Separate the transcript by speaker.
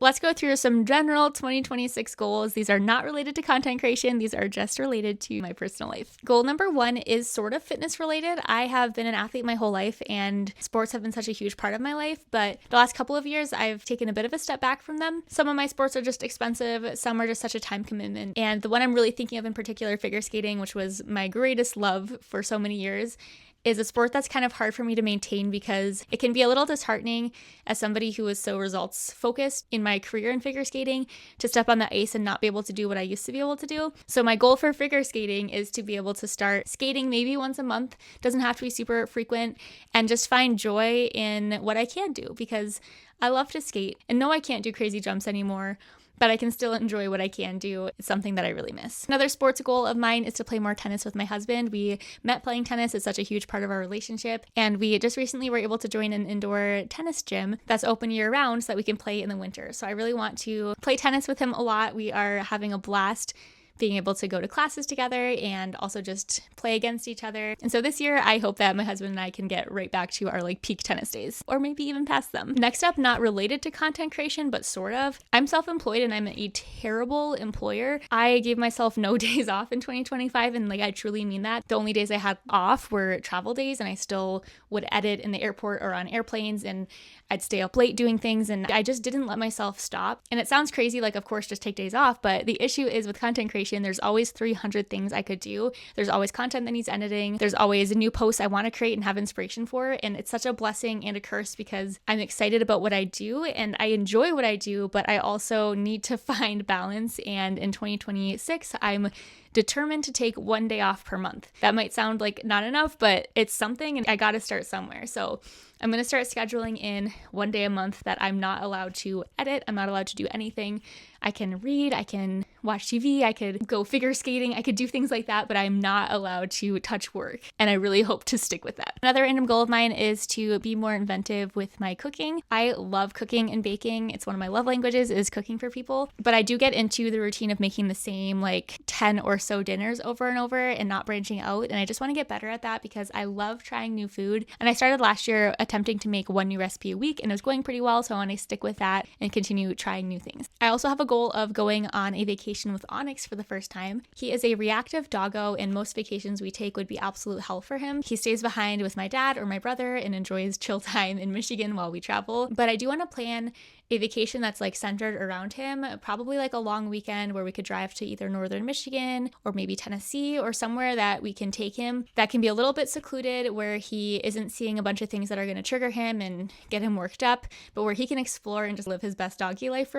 Speaker 1: Let's go through some general 2026 goals. These are not related to content creation. These are just related to my personal life. Goal number 1 is sort of fitness related. I have been an athlete my whole life and sports have been such a huge part of my life, but the last couple of years I've taken a bit of a step back from them. Some of my sports are just expensive. Some are just such a time commitment. And the one I'm really thinking of in particular, figure skating, which was my greatest love for so many years, is a sport that's kind of hard for me to maintain because it can be a little disheartening as somebody who is so results focused in my career in figure skating to step on the ice and not be able to do what I used to be able to do. So my goal for figure skating is to be able to start skating maybe once a month, doesn't have to be super frequent, and just find joy in what I can do because I love to skate and no, I can't do crazy jumps anymore, but I can still enjoy what I can do. It's something that I really miss. Another sports goal of mine is to play more tennis with my husband. We met playing tennis. It's such a huge part of our relationship. And we just recently were able to join an indoor tennis gym that's open year round so that we can play in the winter. So I really want to play tennis with him a lot. We are having a blast being able to go to classes together and also just play against each other. And so this year, I hope that my husband and I can get right back to our peak tennis days, or maybe even past them. Next up, not related to content creation, but sort of. I'm self-employed and I'm a terrible employer. I gave myself no days off in 2025, and I truly mean that. The only days I had off were travel days, and I still would edit in the airport or on airplanes, and I'd stay up late doing things, and I just didn't let myself stop. And it sounds crazy, of course, just take days off, but the issue is with content creation, there's always 300 things I could do. There's always content that needs editing. There's always new posts I want to create and have inspiration for, and it's such a blessing and a curse because I'm excited about what I do and I enjoy what I do, but I also need to find balance, and in 2026, I'm determined to take 1 day off per month. That might sound like not enough, but it's something and I got to start somewhere. So I'm going to start scheduling in 1 day a month that I'm not allowed to edit. I'm not allowed to do anything. I can read, I can watch TV, I could go figure skating, I could do things like that, but I'm not allowed to touch work. And I really hope to stick with that. Another random goal of mine is to be more inventive with my cooking. I love cooking and baking. It's one of my love languages is cooking for people, but I do get into the routine of making the same 10 or so dinners over and over and not branching out. And I just want to get better at that because I love trying new food. And I started last year attempting to make 1 new recipe a week and it was going pretty well. So I want to stick with that and continue trying new things. I also have a goal of going on a vacation with Onyx for the first time. He is a reactive doggo and most vacations we take would be absolute hell for him. He stays behind with my dad or my brother and enjoys chill time in Michigan while we travel. But I do want to plan a vacation that's centered around him, probably a long weekend where we could drive to either northern Michigan or maybe Tennessee or somewhere that we can take him that can be a little bit secluded where he isn't seeing a bunch of things that are going to trigger him and get him worked up, but where he can explore and just live his best doggy life for